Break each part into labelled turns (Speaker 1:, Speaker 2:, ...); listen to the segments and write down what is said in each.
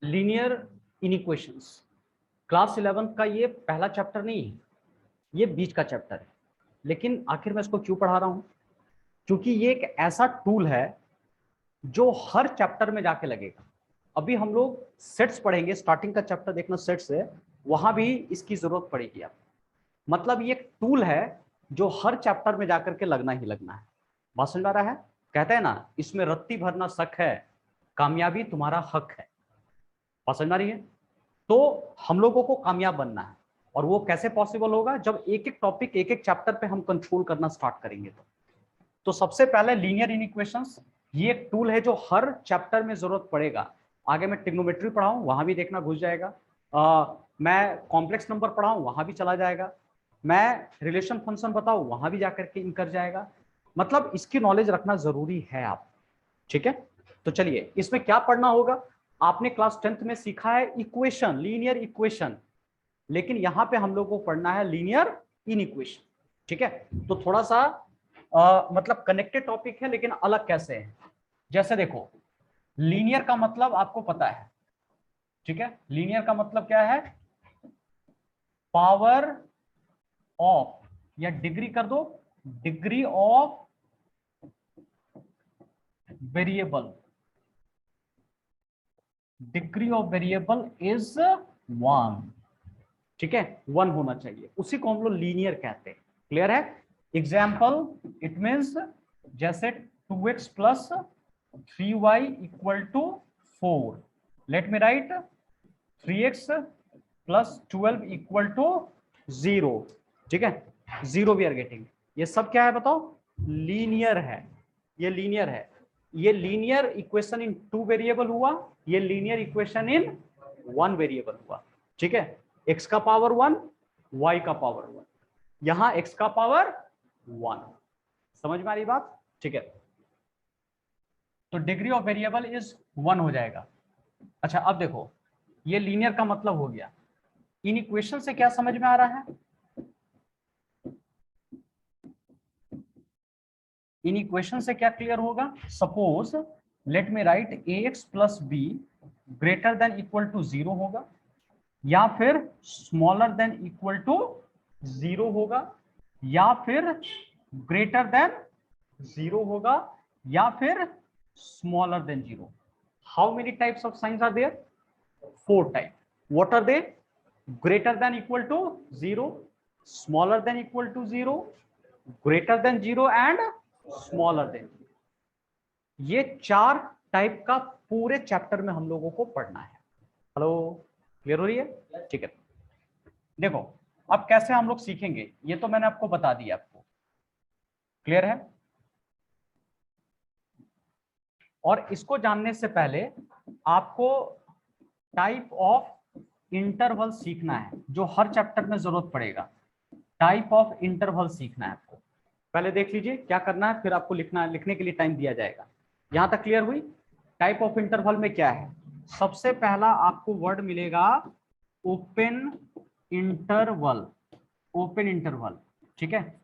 Speaker 1: Linear इनइक्वेशंस class 11 का ये पहला चैप्टर नहीं है, ये बीच का चैप्टर है। लेकिन आखिर मैं इसको क्यों पढ़ा रहा हूं? क्योंकि ये एक ऐसा टूल है जो हर चैप्टर में जाके लगेगा। अभी हम लोग सेट्स पढ़ेंगे, स्टार्टिंग का चैप्टर देखना सेट्स है, वहां भी इसकी जरूरत पड़ेगी आप। मतलब ये एक टूल है जो हर चैप्टर में जाकर के लगना ही लगना है। बात समझ आ रहा है? कहते हैं ना, इसमें रत्ती भरना शक है, कामयाबी तुम्हारा हक है। बात समझ आ रही है? तो हम लोगों को कामयाब बनना है, और वो कैसे पॉसिबल होगा? जब एक एक टॉपिक एक एक चैप्टर पे हम कंट्रोल करना स्टार्ट करेंगे। तो सबसे पहले लीनियर इनइक्वेशंस, ये एक टूल है जो हर चैप्टर में जरूरत पड़ेगा। आगे मैं ट्रिग्नोमेट्री पढ़ाऊं, वहां भी देखना घुस जाएगा। मैं कॉम्प्लेक्स नंबर पढ़ाऊं, वहां भी चला जाएगा। मैं रिलेशन फंक्शन बताऊं, वहां भी जाकर के इन कर जाएगा। मतलब इसकी नॉलेज रखना जरूरी है आप। ठीक है, तो चलिए इसमें क्या पढ़ना होगा। आपने क्लास 10th में सीखा है इक्वेशन, लीनियर इक्वेशन, लेकिन यहां पे हम लोग को पढ़ना है लीनियर इनइक्वेशन। ठीक है, तो थोड़ा सा मतलब कनेक्टेड टॉपिक है, लेकिन अलग कैसे है। जैसे देखो, लीनियर का मतलब आपको पता है। ठीक है, लीनियर का मतलब क्या है? पावर ऑफ, या डिग्री कर दो, degree of variable. Degree of variable is 1। ठीक है, 1 होना चाहिए, उसी को हम लोग लीनियर कहते हैं। क्लियर है? एग्जाम्पल, इट मीन्स जैसे 2x plus 3y equal to 4। Let me write 3x plus 12 equal to 0। ठीक है, 0 वी आर गेटिंग। ये सब क्या है बताओ? लीनियर है। ये लीनियर है। ये लीनियर इक्वेशन इन 2 वेरिएबल हुआ, ये लीनियर इक्वेशन इन 1 वेरिएबल हुआ। ठीक है, x का पावर 1, y का पावर 1, यहां x का पावर 1। समझ में आ रही बात? ठीक है, तो डिग्री ऑफ वेरिएबल इज 1 हो जाएगा। अच्छा, अब देखो, ये लीनियर का मतलब हो गया। इन इक्वेशन से क्या समझ में आ रहा है? इन इक्वेशन से क्या क्लियर होगा? Suppose let me write ax plus b greater than equal to 0 होगा, या फिर स्मॉलर देन इक्वल टू 0 होगा, या फिर ग्रेटर देन 0 होगा, या फिर smaller than 0। How many types of signs are there? 4 type. What are they? Greater than equal to 0, smaller than equal to 0, greater than 0 and smaller than 0। ये 4 type का पूरे chapter में हम लोगों को पढ़ना है। हेलो, क्लियर हो रही है? ठीक है, देखो अब कैसे हम लोग सीखेंगे, ये तो मैंने आपको बता दिया। आपको क्लियर है? और इसको जानने से पहले आपको टाइप ऑफ इंटरवल सीखना है, जो हर चैप्टर में जरूरत पड़ेगा। टाइप ऑफ इंटरवल सीखना है आपको। पहले देख लीजिए क्या करना है, फिर आपको लिखना, लिखने के लिए टाइम दिया जाएगा। यहां तक क्लियर हुई? टाइप ऑफ इंटरवल में क्या है? सबसे पहला आपको वर्ड मिलेगा ओपन इंटरवल। ओपन इंटरवल, ठीक है।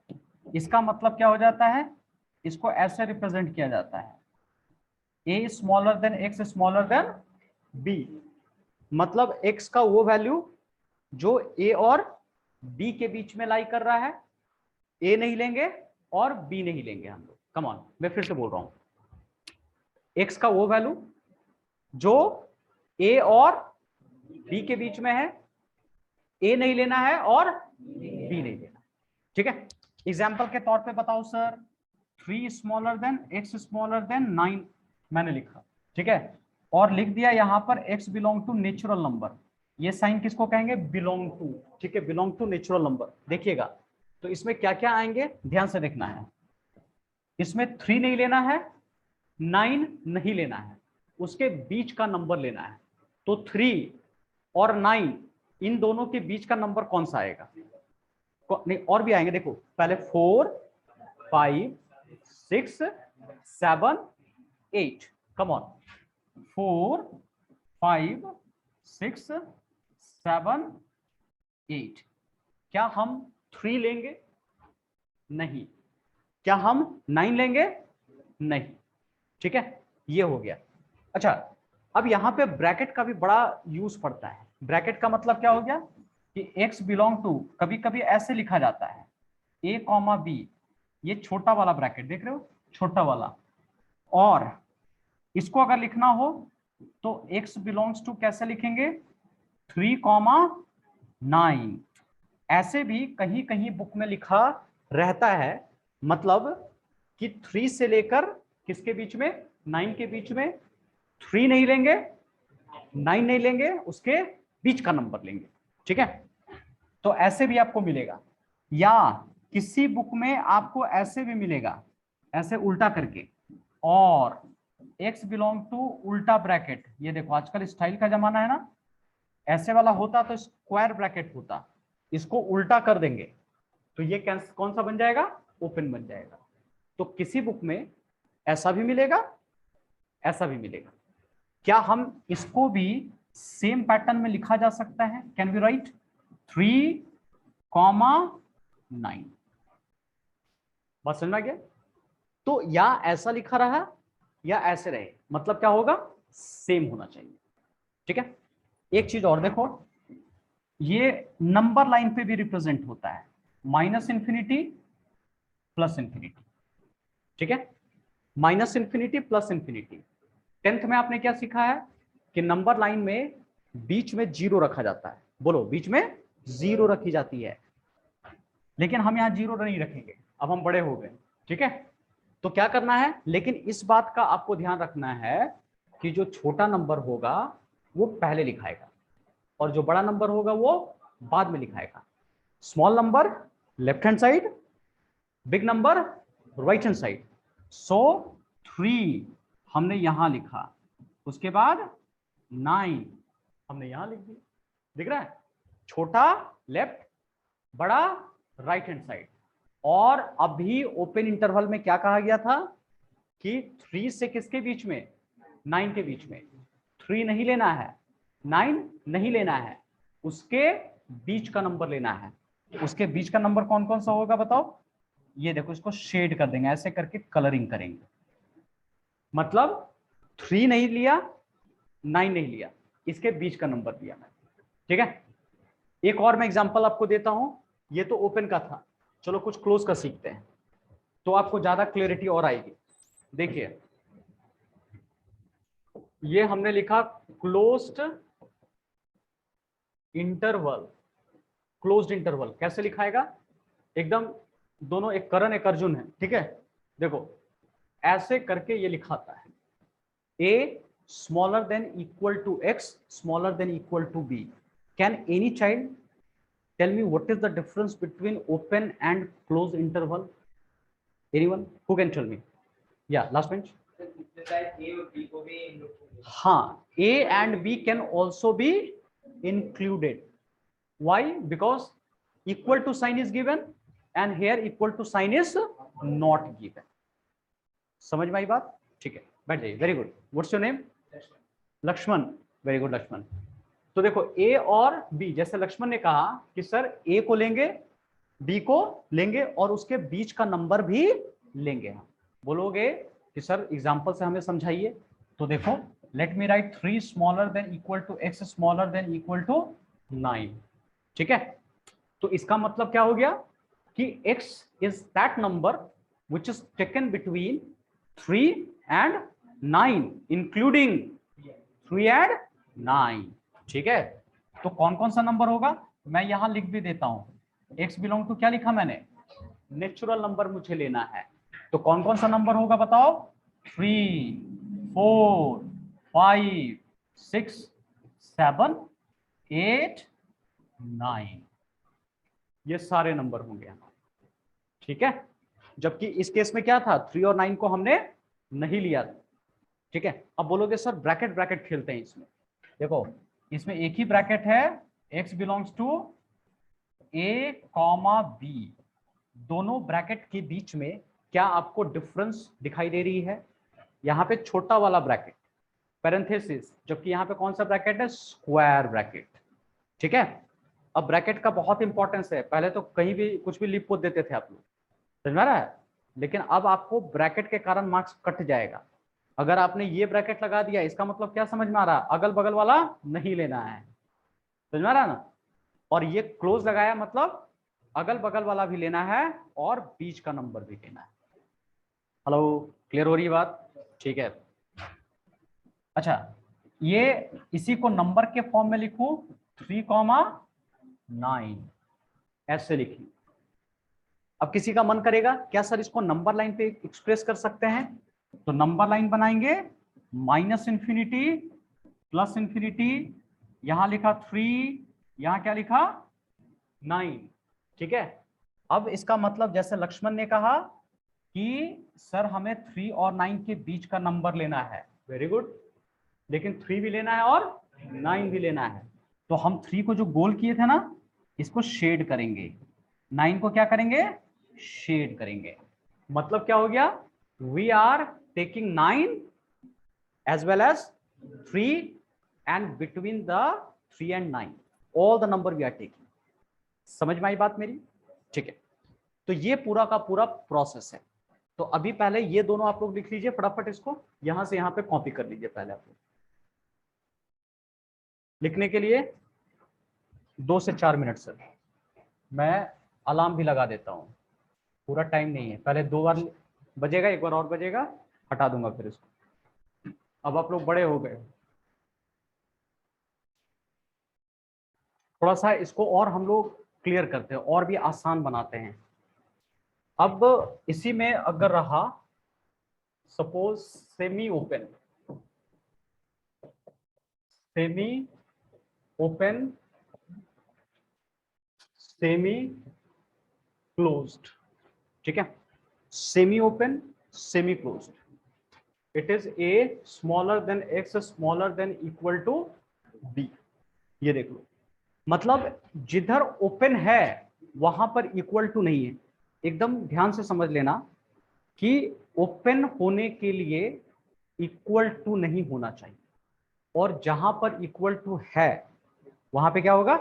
Speaker 1: इसका मतलब क्या हो जाता है? इसको ऐसे रिप्रेजेंट किया जाता है, a smaller than x smaller then b। मतलब x का वो वैल्यू जो a और b के बीच में लाई कर रहा है। a नहीं लेंगे और b नहीं लेंगे हम लोग। कम ऑन, मैं फिर से बोल रहा हूं, x का वो वैल्यू जो a और b के बीच में है। a नहीं लेना है और b नहीं लेना। ठीक है, एग्जाम्पल के तौर पे बताओ sir, 3 smaller then x smaller than 9 मैंने लिखा। ठीक है, और लिख दिया यहां पर x belong to natural number. ये साइन किसको कहेंगे? Belong to. ठीक है, बिलोंग टू नेचुरल नंबर। देखिएगा तो इसमें क्या क्या आएंगे, ध्यान से देखना है। इसमें 3 नहीं लेना है, 9 नहीं लेना है, उसके बीच का नंबर लेना है। तो 3 और 9 इन दोनों के बीच का नंबर कौन सा आएगा? नहीं, और भी आएंगे, देखो पहले 4 5 6 7 8। Come on, 4 5 6 7 8। क्या हम 3 लेंगे? नहीं। क्या हम 9 लेंगे? नहीं। ठीक है, ये हो गया। अच्छा, अब यहाँ पे ब्रैकेट का भी बड़ा यूज पड़ता है। ब्रैकेट का मतलब क्या हो गया कि x बिलोंग टू, कभी कभी ऐसे लिखा जाता है a कॉमा b, ये छोटा वाला ब्रैकेट देख रहे हो, छोटा वाला, और इसको अगर लिखना हो तो x बिलोंग्स टू कैसे लिखेंगे, 3 कॉमा 9। ऐसे भी कहीं कहीं बुक में लिखा रहता है, मतलब कि 3 से लेकर किसके बीच में, 9 के बीच में। 3 नहीं लेंगे, 9 नहीं लेंगे, उसके बीच का नंबर लेंगे, ठीक है। तो ऐसे भी आपको मिलेगा, या किसी बुक में आपको ऐसे भी मिलेगा, ऐसे उल्टा करके, और x बिलोंग टू उल्टा ब्रैकेट। ये देखो आजकल स्टाइल का जमाना है ना, ऐसे वाला होता तो स्क्वायर ब्रैकेट होता, इसको उल्टा कर देंगे तो ये कौन सा बन जाएगा, ओपन बन जाएगा। तो किसी बुक में ऐसा भी मिलेगा, ऐसा भी मिलेगा। क्या हम इसको भी सेम पैटर्न में लिखा जा सकता है, कैन बी राइट 3 कॉमा 9, बात समझ में आ गया। तो या ऐसा लिखा रहा या ऐसे रहे, मतलब क्या होगा, सेम होना चाहिए, ठीक है। एक चीज और देखो, ये नंबर लाइन पे भी रिप्रेजेंट होता है, माइनस इंफिनिटी प्लस इंफिनिटी, ठीक है, minus infinity plus infinity. 10th में आपने क्या सीखा है कि नंबर लाइन में बीच में जीरो रखा जाता है, बोलो बीच में जीरो रखी जाती है, लेकिन हम यहां जीरो नहीं रखेंगे, अब हम बड़े हो गए, ठीक है। तो क्या करना है, लेकिन इस बात का आपको ध्यान रखना है कि जो छोटा नंबर होगा वो पहले लिखाएगा और जो बड़ा नंबर होगा वो बाद में लिखाएगा। Small number left hand side, big number right hand side. So 3 हमने यहां लिखा, उसके बाद 9 हमने यहां लिख दिया, दिख रहा है, छोटा लेफ्ट, बड़ा राइट हैंड साइड। और अभी ओपन इंटरवल में क्या कहा गया था कि 3 से किसके बीच में, 9 के बीच में। 3 नहीं लेना है, 9 नहीं लेना है, उसके बीच का नंबर लेना है। उसके बीच का नंबर कौन कौन सा होगा बताओ, ये देखो, इसको शेड कर देंगे, ऐसे करके कलरिंग करेंगे, मतलब 3 नहीं लिया, 9 नहीं लिया, इसके बीच का नंबर लिया, ठीक है। एक और मैं एग्जांपल आपको देता हूं, ये तो ओपन का था, चलो कुछ क्लोज का सीखते हैं तो आपको ज्यादा क्लियरिटी और आएगी। देखिए ये हमने लिखा क्लोज्ड इंटरवल, क्लोज्ड इंटरवल कैसे लिखाएगा, एकदम दोनों, एक करण एक अर्जुन है, ठीक है। देखो ऐसे करके ये लिखाता है, a smaller than equal to x smaller than equal to b. Can any child tell me what is the difference between open and closed interval? Anyone who can tell me? Yeah, last bench. हाँ, a and b can also be included. Why? Because equal to sign is given and here equal to sign is not given. समझ में आई बात, ठीक है, बैठ जाइए, very good. What's your name, Lakshman, very good Lakshman. तो देखो ए और बी, जैसे लक्ष्मण ने कहा कि सर ए को लेंगे, बी को लेंगे और उसके बीच का नंबर भी लेंगे। हम बोलोगे कि सर एग्जांपल से हमें समझाइए, तो देखो let me write 3 smaller than equal to x smaller than equal to 9, ठीक है। तो इसका मतलब क्या हो गया कि x is that number which is taken between 3 and 9 including 3 and 9, ठीक है। तो कौन कौन सा नंबर होगा, मैं यहां लिख भी देता हूं, x बिलोंग टू क्या लिखा मैंने, नेचुरल नंबर मुझे लेना है, तो कौन कौन सा नंबर होगा बताओ, 3 4 5 6 7 8 9, ये सारे नंबर होंगे, ठीक है। जबकि इस केस में क्या था, 3 और 9 को हमने नहीं लिया था, ठीक है। अब बोलोगे सर ब्रैकेट ब्रैकेट खेलते हैं इसमें, देखो इसमें एक ही ब्रैकेट है, x belongs to a comma b, दोनों ब्रैकेट के बीच में क्या आपको डिफरेंस दिखाई दे रही है, यहाँ पे छोटा वाला ब्रैकेट पैरेंथेसिस, जबकि यहाँ पे कौन सा ब्रैकेट है, स्क्वायर ब्रैकेट, ठीक है। अब ब्रैकेट का बहुत इंपॉर्टेंस है, पहले तो कहीं भी कुछ भी लिप पोत देते थे आप लोग, समझ में आ रहा है, लेकिन अब आपको ब्रैकेट के कारण मार्क्स कट जाएगा, अगर आपने ये ब्रैकेट लगा दिया, इसका मतलब क्या समझ में आ रहा है, अगल बगल वाला नहीं लेना है, समझ में आ रहा है ना। और ये क्लोज लगाया मतलब अगल बगल वाला भी लेना है और बीच का नंबर भी लेना है। हेलो, क्लियर हो रही है बात? ठीक है। अच्छा, ये इसी को नंबर के फॉर्म में लिखूं 3,9 ऐसे लिखिए। अब किसी का मन करेगा क्या सर इसको नंबर लाइन पे एक्सप्रेस कर सकते हैं, तो नंबर लाइन बनाएंगे, -इंफिनिटी +इंफिनिटी, यहां लिखा 3, यहां क्या लिखा 9। ठीक है। अब इसका मतलब जैसे लक्ष्मण ने कहा कि सर हमें 3 और 9 के बीच का नंबर लेना है, वेरी गुड, लेकिन 3 भी लेना है और 9 भी लेना है। तो हम 3 को जो गोल किए थे ना, इसको शेड करेंगे, 9 को क्या करेंगे, शेड करेंगे। मतलब क्या हो गया, we are taking 9 as well as 3 and between the 3 and 9 all the number we are taking। समझ में आई बात मेरी? ठीक है। तो ये पूरा का पूरा प्रोसेस है। तो अभी पहले ये दोनों आप लोग लिख लीजिए फटाफट, इसको यहां से यहां पे कॉपी कर लीजिए। पहले आप लोग लिखने के लिए 2 से 4 मिनट सर, मैं अलार्म भी लगा देता हूं, पूरा टाइम नहीं है, पहले 2 बार बजेगा, एक बार और बजेगा, हटा दूंगा फिर इसको। अब आप लोग बड़े हो गए, थोड़ा सा इसको और हम लोग क्लियर करते हैं और भी आसान बनाते हैं। अब इसी में अगर रहा suppose semi open, semi open, semi closed, ठीक है, semi open semi closed, it is a smaller than x smaller than equal to b. ये देख लो, मतलब जिधर ओपन है वहां पर इक्वल टू नहीं है। एकदम ध्यान से समझ लेना कि ओपन होने के लिए इक्वल टू नहीं होना चाहिए, और जहां पर इक्वल टू है वहां पे क्या होगा,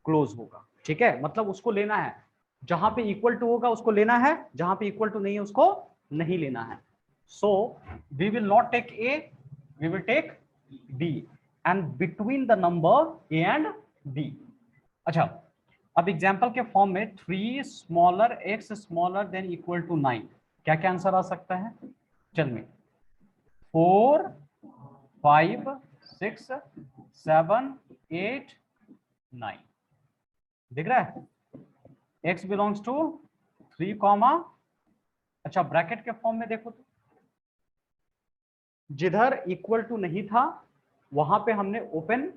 Speaker 1: क्लोज होगा। ठीक है, मतलब उसको लेना है, जहां पे इक्वल टू होगा उसको लेना है, जहां पे इक्वल टू नहीं है उसको नहीं लेना है। So we will not take a, we will take b, and between the number a and b. अच्छा, अब एग्जाम्पल के फॉर्म में 3 smaller x smaller than equal to 9, क्या क्या आंसर आ सकता है, चल में 4 5 6 7 8 9, दिख रहा है, x बिलोंग्स टू 3 कॉमा, अच्छा ब्रैकेट के फॉर्म में देखो तो जिधर इक्वल टू नहीं था वहां पे हमने ओपन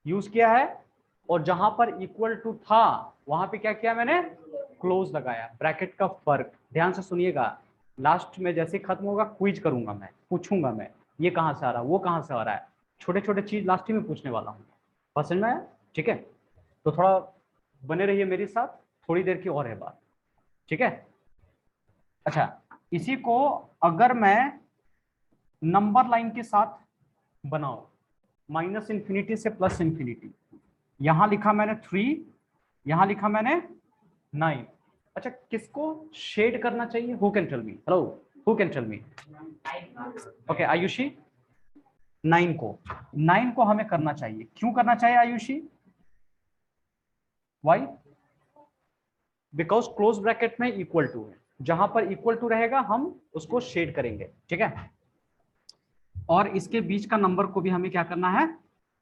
Speaker 1: यूज किया है, और जहां पर इक्वल टू था वहां पे क्या किया मैंने, क्लोज लगाया। ब्रैकेट का फर्क ध्यान से सुनिएगा, लास्ट में जैसे खत्म होगा क्विज करूंगा मैं, पूछूंगा मैं ये कहां से आ रहा है, वो कहां से आ रहा है, छोटे छोटे चीज लास्ट में पूछने वाला हूँ, पसंद में आया? ठीक है, तो थोड़ा बने रहिए मेरे साथ, थोड़ी देर की और है बात, ठीक है। अच्छा, इसी को अगर मैं नंबर लाइन के साथ बनाओ, -इंफिनिटी से +इंफिनिटी, यहां लिखा मैंने 3, यहां लिखा मैंने 9। अच्छा, किसको शेड करना चाहिए, who can tell me, hello, who can tell me? Okay Ayushi, 9 को हमें करना चाहिए, क्यों करना चाहिए Ayushi, why? Because close bracket में इक्वल टू है, जहां पर इक्वल टू रहेगा हम उसको शेड करेंगे, ठीक है, और इसके बीच का नंबर को भी हमें क्या करना है,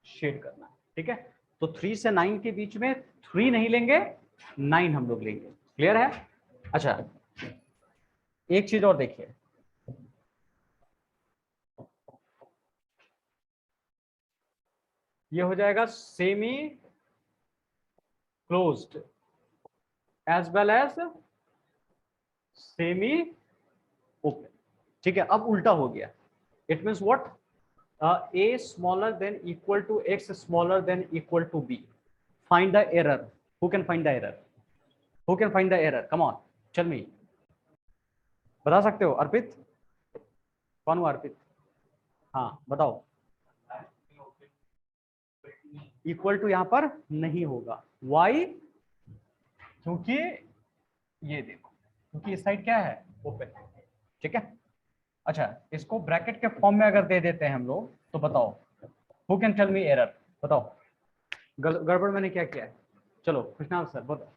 Speaker 1: शेड करना है, ठीक है। तो 3 से 9 के बीच में 3 नहीं लेंगे, 9 हम लोग लेंगे, क्लियर है? अच्छा, एक चीज और देखिए, ये हो जाएगा semi closed as well as semi open, ठीक है। अब उल्टा हो गया, it means what, a smaller than equal to x smaller than equal to b, find the error, who can find the error, who can find the error, come on tell me, बता सकते हो? अर्पित, कौन हुआ अर्पित? हाँ बताओ, equal to यहां पर नहीं होगा, वाई? क्योंकि ये देखो, क्योंकि इस साइड क्या है, ओपन, ठीक है। अच्छा, इसको ब्रैकेट के फॉर्म में अगर दे देते हैं हम लोग तो बताओ, who can tell me error, बताओ गड़बड़ मैंने क्या किया है। चलो कृष्णाल सर बताओ।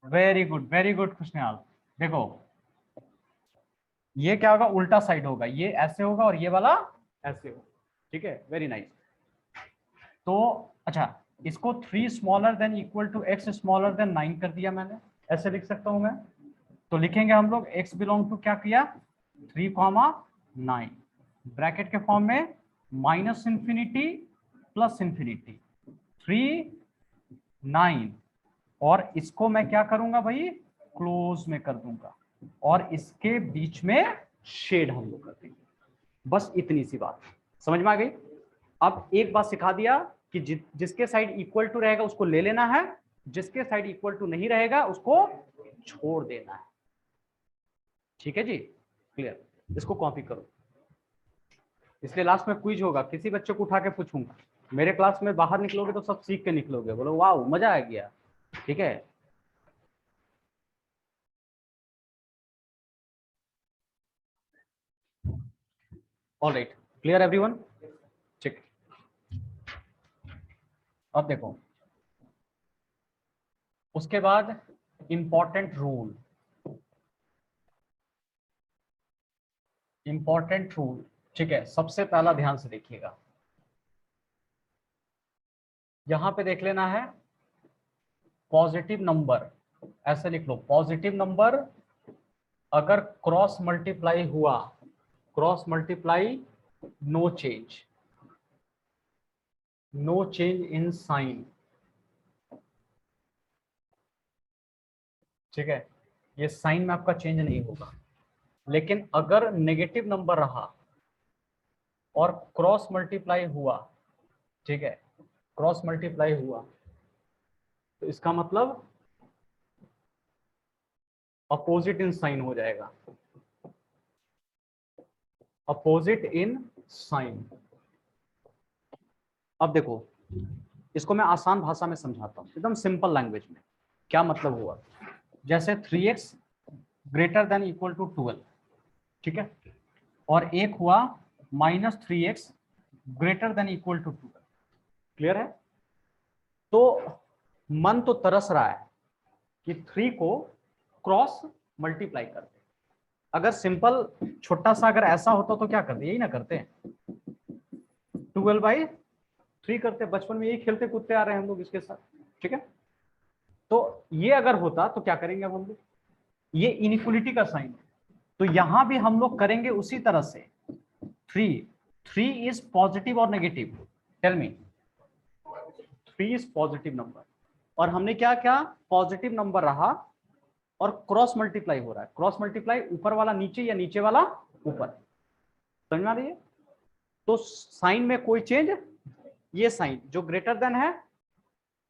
Speaker 1: Very good Krishnal. देखो ये क्या होगा, उल्टा साइड होगा, ये ऐसे होगा और ये वाला ऐसे होगा, ठीक है, वेरी नाइस। तो अच्छा, इसको 3 smaller than equal to x smaller than 9 कर दिया मैंने, ऐसे लिख सकता हूं मैं। तो लिखेंगे हम लोग x बिलोंग टू क्या किया, 3,9, ब्रैकेट के फॉर्म में माइनस इंफिनिटी प्लस इंफिनिटी 3, 9, और इसको मैं क्या करूंगा भाई, क्लोज में कर दूंगा, और इसके बीच में शेड हम लोग कर देंगे। बस इतनी सी बात समझ में आ गई। अब एक बात सिखा दिया कि जिसके साइड इक्वल टू रहेगा उसको ले लेना है, जिसके साइड इक्वल टू नहीं रहेगा उसको छोड़ देना है। ठीक है जी, क्लियर। इसको कॉपी करो, इसलिए लास्ट में क्विज होगा, किसी बच्चे को उठा के पूछूंगा। मेरे क्लास में बाहर निकलोगे तो सब सीख के निकलोगे, बोलो वाह मजा आ गया। ठीक है, ऑल राइट, क्लियर एवरीवन। ठीक, अब देखो उसके बाद इंपॉर्टेंट रूल, इंपॉर्टेंट रूल। ठीक है, सबसे पहला ध्यान से देखिएगा, यहां पे देख लेना है पॉजिटिव नंबर, ऐसे लिख लो, पॉजिटिव नंबर अगर क्रॉस मल्टीप्लाई हुआ, cross multiply, no change, no change in sign. ठीक है, ये साइन में आपका चेंज नहीं होगा। लेकिन अगर नेगेटिव नंबर रहा और क्रॉस मल्टीप्लाई हुआ, ठीक है, क्रॉस मल्टीप्लाई हुआ, तो इसका मतलब अपोजिट इन साइन हो जाएगा, अपोजिट इन साइन। अब देखो इसको मैं आसान भाषा में समझाता हूं, एकदम सिंपल लैंग्वेज में। क्या मतलब हुआ, जैसे 3x greater than equal to 12, ठीक है, और एक हुआ -3x greater than equal to 12, clear है। तो मन तो तरस रहा है कि 3 को क्रॉस मल्टीप्लाई कर दे। अगर सिंपल छोटा सा अगर ऐसा होता तो क्या करते, यही ना करते, 12/3 करते। बचपन में यही खेलते कूदते आ रहे हैं हम लोग इसके साथ, ठीक है। तो ये अगर होता तो क्या करेंगे अब हम लोग, ये इनइक्वलिटी का साइन है, तो यहां भी हम लोग करेंगे उसी तरह से। 3 इज पॉजिटिव और negative, tell me. 3 is positive number, और हमने क्या क्या, पॉजिटिव नंबर रहा और क्रॉस मल्टीप्लाई हो रहा है, क्रॉस मल्टीप्लाई ऊपर वाला नीचे या नीचे वाला ऊपर, समझ में आ रही है। तो साइन में कोई चेंज, ये साइन जो ग्रेटर देन है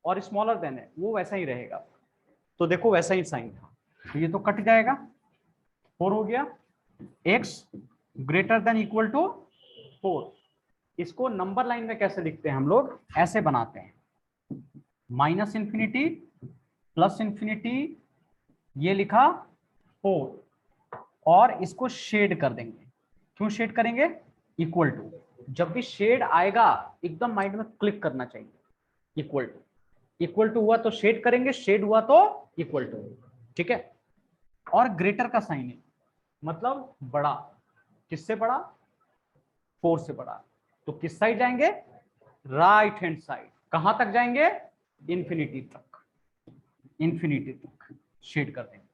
Speaker 1: और स्मॉलर देन है वो वैसा ही रहेगा। तो देखो वैसा ही साइन था, तो ये तो कट जाएगा, 4 हो गया, x greater than equal to 4। इसको नंबर लाइन में कैसे लिखते हैं हम लोग, ऐसे बनाते हैं, माइनस इंफिनिटी प्लस इंफिनिटी, ये लिखा 4, और इसको शेड कर देंगे। क्यों शेड करेंगे, इक्वल टू, जब भी शेड आएगा एकदम माइंड में क्लिक करना चाहिए, इक्वल टू, इक्वल टू हुआ तो शेड करेंगे, शेड हुआ तो इक्वल टू, ठीक है। और ग्रेटर का साइन है, मतलब बड़ा, किससे बड़ा, 4 से बड़ा। तो किस साइड जाएंगे, राइट हैंड साइड। कहां तक जाएंगे, इंफिनिटी तक, इंफिनिटी तक शेड कर देंगे।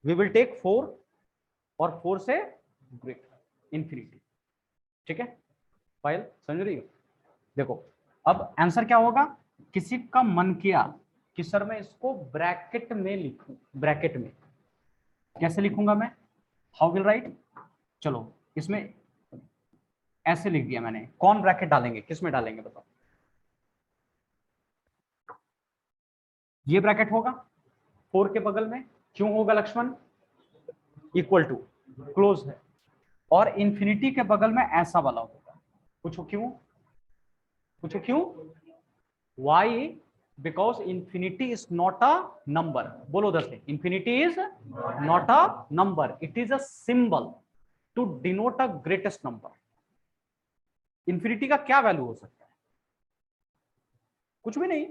Speaker 1: वी विल टेक 4 और 4 से ग्रेटर, इंफिनिटी, ठीक है। फाइल समझ रही हो। देखो अब आंसर क्या होगा, किसी का मन किया कि सर मैं इसको ब्रैकेट में लिखूं, ब्रैकेट में कैसे लिखूंगा मैं, हाउ विल राइट। चलो इसमें ऐसे लिख दिया मैंने, कौन ब्रैकेट डालेंगे, किस में डालेंगे बताओ। ये ब्रैकेट होगा 4 के बगल में, क्यों होगा लक्ष्मण, इक्वल टू, क्लोज है, और इंफिनिटी के बगल में ऐसा वाला होगा। पूछो क्यों, पूछो क्यों, why because infinity is not a number. बोलो उधर से, infinity is not a number, it is a symbol to denote a greatest number. Infinity का क्या वैल्यू हो सकता है? कुछ भी नहीं,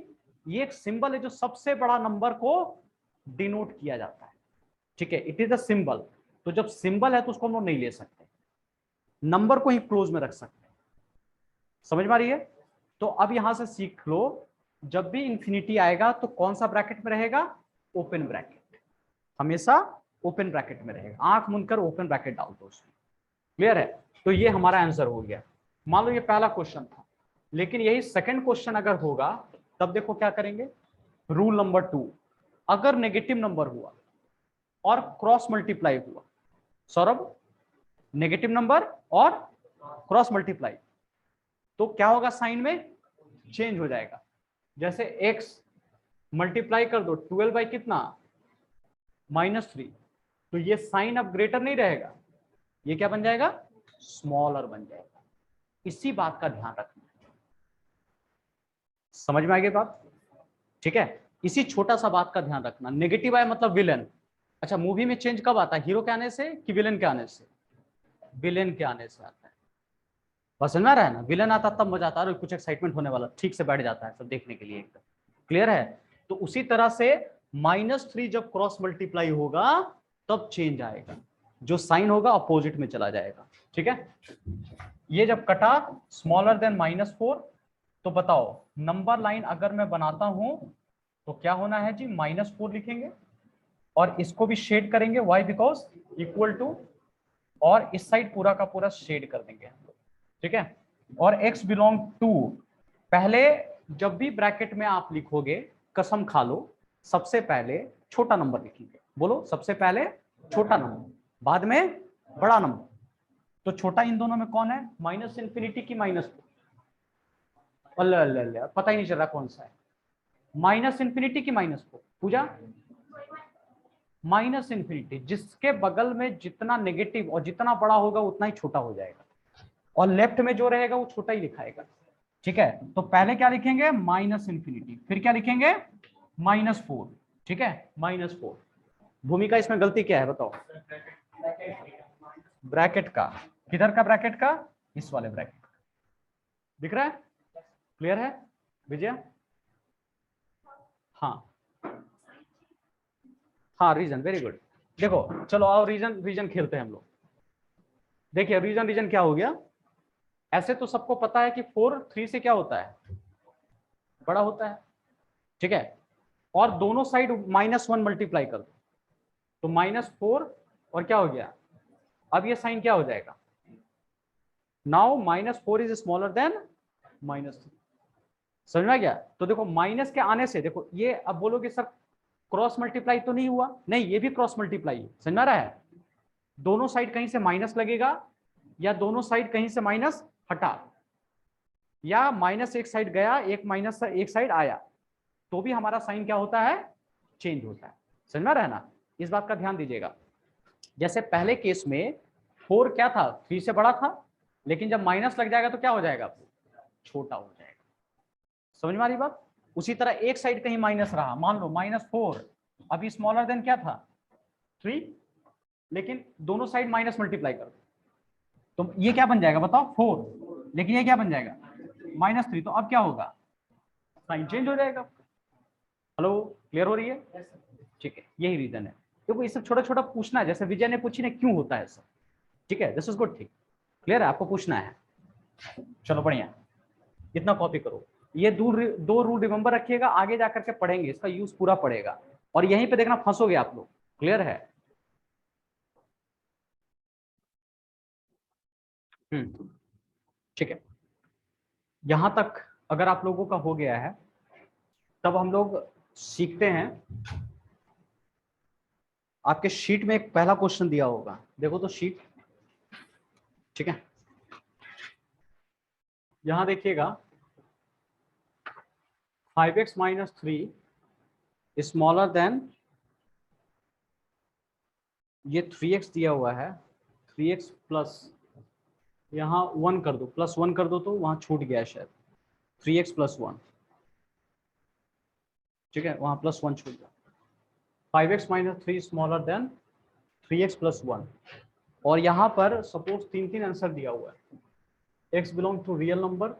Speaker 1: ये एक सिंबल है जो सबसे बड़ा नंबर को डिनोट किया जाता है। ठीक है, इट इज अ सिंबल। तो जब सिंबल है तो उसको हम लोग नहीं ले सकते, नंबर को ही क्लोज में रख सकते हैं। समझ में आ रही है? तो अब यहां से सीख लो, जब भी इंफिनिटी आएगा तो कौन सा ब्रैकेट में रहेगा? ओपन ब्रैकेट, हमेशा ओपन ब्रैकेट में रहेगा। आंख मूंद कर ओपन ब्रैकेट डाल दो उसमें। क्लियर है? तो ये हमारा आंसर हो गया। मान लो ये पहला क्वेश्चन था, लेकिन यही सेकंड क्वेश्चन अगर होगा तब देखो क्या करेंगे। रूल नंबर 2, अगर नेगेटिव नंबर हुआ और क्रॉस मल्टीप्लाई हुआ, सौरभ, नेगेटिव नंबर और क्रॉस मल्टीप्लाई, तो क्या होगा? साइन में चेंज हो जाएगा। जैसे x मल्टीप्लाई कर दो 12 बाई कितना? -3, तो ये साइन अब ग्रेटर नहीं रहेगा, ये क्या बन जाएगा? स्मॉलर बन जाएगा। इसी बात का ध्यान रखना। समझ में आ गई बात? ठीक है, इसी छोटा सा बात का ध्यान रखना। नेगेटिव आया मतलब विलन। अच्छा, मूवी में चेंज कब आता है? हीरो के आने से कि विलन के आने से? विलेन के आने से आता है। बस समझ में आ रहा है ना? विलन आता तब मजा आता है, कुछ एक्साइटमेंट होने वाला, ठीक से बैठ जाता है सब देखने के लिए एकदम। क्लियर है? तो उसी तरह से -3 जब क्रॉस मल्टीप्लाई होगा तब चेंज आएगा, जो साइन होगा अपोजिट में चला जाएगा। ठीक है, ये जब कटा स्मॉलर देन -4, तो बताओ नंबर लाइन अगर मैं बनाता हूं तो क्या होना है जी? -4 लिखेंगे और इसको भी शेड करेंगे, वाई? बिकॉज इक्वल टू, और इस साइड पूरा का पूरा शेड कर देंगे हम लोग। ठीक है, और x बिलोंग टू, पहले जब भी ब्रैकेट में आप लिखोगे, कसम खा लो, सबसे पहले छोटा नंबर लिखेंगे। बोलो, सबसे पहले छोटा नंबर, बाद में बड़ा नंबर। तो छोटा इन दोनों में कौन है? माइनस इंफिनिटी की -4? अल्लाह अल्लाह अल्लाह, पता ही नहीं चल रहा कौन सा है। माइनस इंफिनिटी की -4? पूजा, माइनस इंफिनिटी, जिसके बगल में जितना नेगेटिव और जितना बड़ा होगा उतना ही छोटा हो जाएगा, और लेफ्ट में जो रहेगा वो छोटा ही लिखाएगा। ठीक है, तो पहले क्या लिखेंगे? माइनस इंफिनिटी, फिर क्या लिखेंगे? -4। ठीक है, -4। भूमिका इसमें गलती क्या है बताओ? ब्रैकेट का। किधर का ब्रैकेट का? इस वाले ब्रैकेट का। दिख रहा है? क्लियर है विजय? हाँ हाँ, रीजन, वेरी गुड। देखो चलो आओ, रीजन रीजन खेलते हैं हम लोग। देखिए रीजन रीजन क्या हो गया। ऐसे तो सबको पता है कि 4 3 से क्या होता है? बड़ा होता है। ठीक है, और दोनों साइड -1 मल्टीप्लाई कर दो तो -4, और क्या हो गया? अब ये साइन क्या हो जाएगा? Now -4 is smaller than -3। समझ में आ गया? तो देखो माइनस के आने से, देखो ये अब बोलोगे सर क्रॉस मल्टीप्लाई तो नहीं हुआ, नहीं ये भी क्रॉस मल्टीप्लाई है। समझ में आ रहा है? दोनों साइड कहीं से माइनस लगेगा, या दोनों साइड कहीं से माइनस हटा, या माइनस एक साइड गया, एक माइनस एक साइड आया, तो भी हमारा साइन क्या होता है? चेंज होता है। समझ में आ रहा है ना? इस बात का ध्यान दीजिएगा। जैसे पहले केस में 4 क्या था? 3 से बड़ा था, लेकिन जब माइनस लग जाएगा तो क्या हो जाएगा? छोटा हो जाएगा। समझ में आ रही बात? उसी तरह एक साइड कहीं माइनस रहा, मान लो -4, अभी स्मॉलर देन क्या था? 3, लेकिन दोनों साइड माइनस मल्टीप्लाई कर दो तो ये क्या बन जाएगा बताओ? 4, लेकिन ये क्या बन जाएगा? -3, तो अब क्या होगा? साइन चेंज हो जाएगा। हेलो, क्लियर हो रही है? ठीक है, यही रीजन है। देखो ये सब छोटा छोटा पूछना है, जैसे विजय ने पूछी ना क्यों होता है सब। ठीक है, दिस इज गुड। ठीक, क्लियर है? आपको पूछना है। चलो बढ़िया, इतना कॉपी करो। ये दो रूल रिमेंबर रखिएगा, आगे जाकर के पढ़ेंगे, इसका यूज पूरा पड़ेगा, और यहीं पे देखना फंसोगे आप लोग। क्लियर है? ठीक है, यहां तक अगर आप लोगों का हो गया है, तब हम लोग सीखते हैं। आपके शीट में एक पहला क्वेश्चन दिया होगा, देखो तो शीट। ठीक है, यहां देखिएगा 5x - 3 स्मॉलर देन, ये 3x दिया हुआ है, 3x प्लस, यहाँ 1 कर दो, +1 कर दो, तो वहां छूट गया है शायद, 3x + 1। ठीक है, वहां +1 छूट गया। 5x - 3 smaller then 3x + 1। और यहाँ पर सपोज 3 आंसर दिया हुआ है। x belong to real number,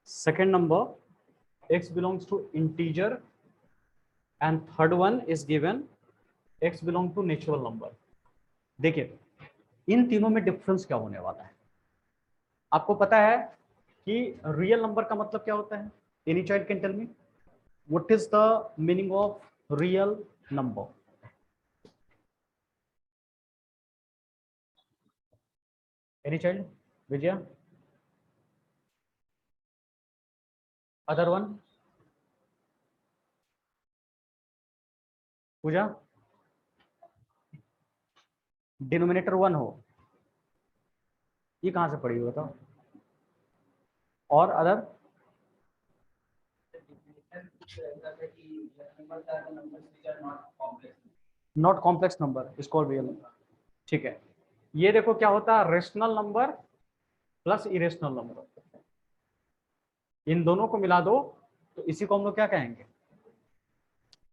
Speaker 1: second number x belongs to integer, and third one is given x belong to natural number. देखिए इन तीनों में डिफरेंस क्या होने वाला है। आपको पता है कि रियल नंबर का मतलब क्या होता है? Any child can tell me what is the meaning of real number? Any child? Vijaya? Other one? Pooja? Denominator 1 हो, ये कहां से पढ़ी हो बताओ? और अदर? नॉट कॉम्प्लेक्स नंबर, इसको रियल नंबर। ठीक है, ये देखो क्या होता है, rational number plus irrational number, इन दोनों को मिला दो तो इसी को हम लोग क्या कहेंगे?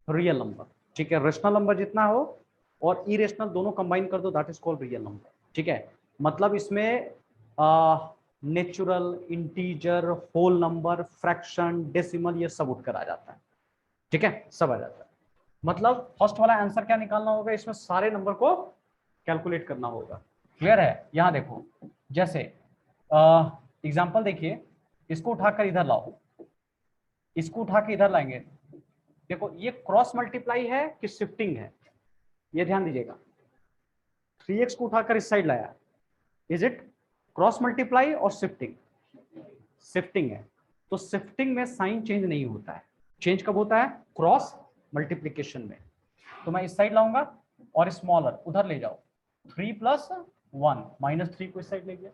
Speaker 1: Real number. ठीक है, रेशनल नंबर जितना हो और इरेशनल दोनों कंबाइन कर दो, that is called real number. ठीक है, मतलब इसमें natural, integer, whole number, fraction, decimal ये सब उठकर आ जाता है। ठीक है, सब आ जाता है। मतलब फर्स्ट वाला आंसर क्या निकालना होगा, इसमें सारे नंबर को कैलकुलेट करना होगा। क्लियर है? यहां देखो, जैसे एग्जांपल देखिए, इसको उठाकर इधर लाओ, इसको उठा के इधर लाएंगे। देखो ये क्रॉस मल्टीप्लाई है कि शिफ्टिंग है, ये ध्यान दीजिएगा। 3x को उठाकर इस साइड लाया, इज इट क्रॉस मल्टीप्लाई और शिफ्टिंग? शिफ्टिंग है। तो शिफ्टिंग में साइन चेंज नहीं होता है, चेंज कब होता है? क्रॉस मल्टीप्लीकेशन में। तो मैं इस साइड लाऊंगा और स्मॉलर उधर ले जाओ, 3 + 1 -3 को इस साइड ले गया,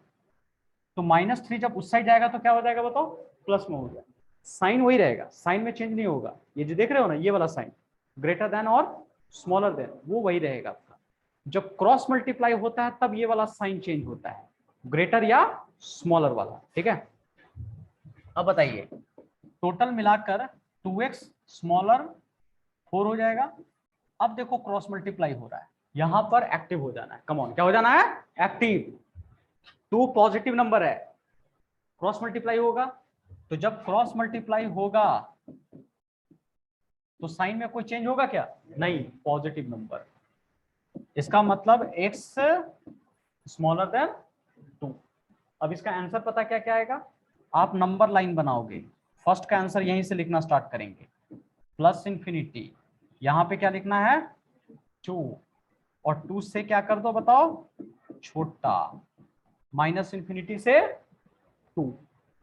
Speaker 1: तो -3 जब उस साइड जाएगा तो क्या हो जाएगा बताओ? प्लस में हो गया। साइन वही रहेगा, साइन में चेंज नहीं होगा। ये जो देख रहे हो ना, ये वाला साइन ग्रेटर देन और स्मॉलर देन, वो वही रहेगा आपका। जब क्रॉस मल्टीप्लाई होता है तब ये वाला साइन चेंज होता है, ग्रेटर या स्मॉलर वाला। ठीक है, अब बताइए, टोटल मिलाकर 2x स्मॉलर 4 हो जाएगा। अब देखो क्रॉस मल्टीप्लाई हो रहा है, यहां पर एक्टिव हो जाना है। कम ऑन, क्या हो जाना है? एक्टिव। 2 पॉजिटिव नंबर है, क्रॉस मल्टीप्लाई होगा, तो जब क्रॉस मल्टीप्लाई होगा तो साइन में कोई चेंज होगा क्या? नहीं, पॉजिटिव नंबर। इसका मतलब x स्मॉलर देन 2। अब इसका आंसर पता क्या क्या आएगा? आप नंबर लाइन बनाओगे, फर्स्ट का आंसर यहीं से लिखना स्टार्ट करेंगे, +∞। यहां पे क्या लिखना है? 2, और 2 से क्या कर दो बताओ? छोटा, -∞ से 2।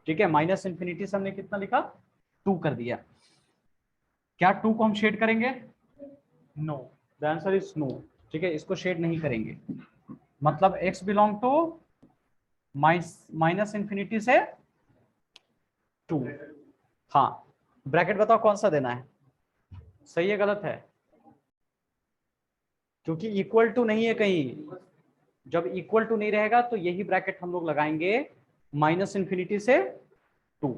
Speaker 1: ठीक है, -∞ से हमने कितना लिखा? 2 कर दिया। क्या 2 को हम शेड करेंगे? No, the answer is no. ठीक है, इसको शेड नहीं करेंगे, मतलब x बिलोंग टू -∞ से 2। हाँ, ब्रैकेट बताओ कौन सा देना है, सही है गलत है? क्योंकि इक्वल टू नहीं है कहीं, जब इक्वल टू नहीं रहेगा तो यही ब्रैकेट हम लोग लगाएंगे, -∞ से 2।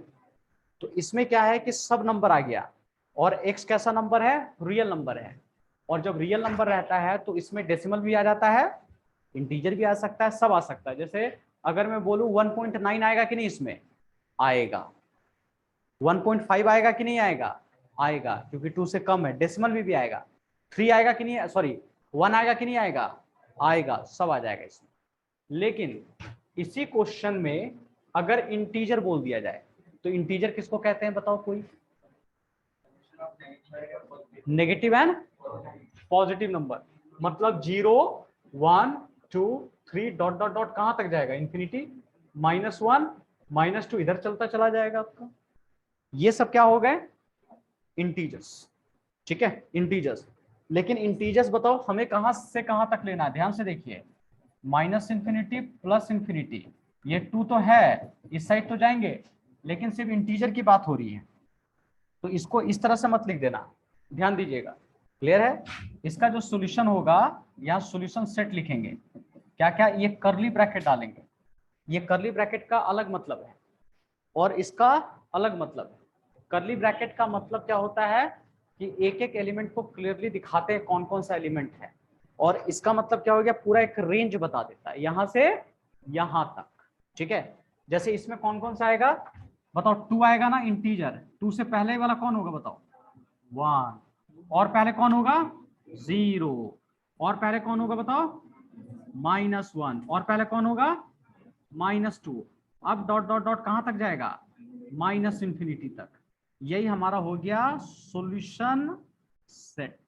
Speaker 1: तो इसमें क्या है कि सब नंबर आ गया, और x कैसा नंबर है? रियल नंबर है। और जब रियल नंबर रहता है तो इसमें डेसिमल भी आ जाता है, इंटीजर भी आ सकता है, सब आ सकता है। जैसे अगर मैं बोलूं 1.9 आएगा कि नहीं? इसमें आएगा। 1.5 आएगा कि नहीं आएगा? आएगा, क्योंकि 2 से कम है। डेसिमल भी आएगा। 3 आएगा कि नहीं? सॉरी, 1 आएगा कि नहीं आएगा? आएगा, सब आ जाएगा इसमें। लेकिन इसी क्वेश्चन में अगर इंटीजर बोल दिया जाए तो इंटीजर किसको कहते हैं बताओ कोई? Negative and positive number. मतलब 0, 1, 2, 3 डॉट डॉट डॉट कहां तक जाएगा? इंफिनिटी। -1, -2 इधर चलता चला जाएगा आपका। ये सब क्या हो गए? इंटीजर्स। ठीक है, इंटीजर्स। लेकिन इंटीजर्स बताओ हमें कहां से कहां तक लेना है? ध्यान से देखिए, -∞ +∞, ये 2 तो है, इस साइड तो जाएंगे, लेकिन सिर्फ इंटीजर की बात हो रही है, तो इसको इस तरह से मत लिख देना, ध्यान दीजिएगा। क्लियर है? इसका जो सॉल्यूशन होगा, यहाँ सॉल्यूशन सेट लिखेंगे। क्या क्या? ये कर्ली ब्रैकेट डालेंगे। ये कर्ली ब्रैकेट का अलग मतलब है और इसका अलग मतलब है। कर्ली ब्रैकेट का मतलब क्या होता है? कि एक एक एलिमेंट को क्लियरली दिखाते हैं कौन कौन सा एलिमेंट है, और इसका मतलब क्या हो गया, पूरा एक रेंज बता देता है यहां से यहां तक। ठीक है, जैसे इसमें कौन कौन सा आएगा बताओ, 2 आएगा ना इंटीजर, 2 से पहले वाला कौन होगा बताओ, 1, और पहले कौन होगा 0, और पहले कौन होगा बताओ -1, और पहले कौन होगा -2। अब डॉट डॉट डॉट कहां तक जाएगा, -इंफिनिटी तक। यही हमारा हो गया सॉल्यूशन सेट।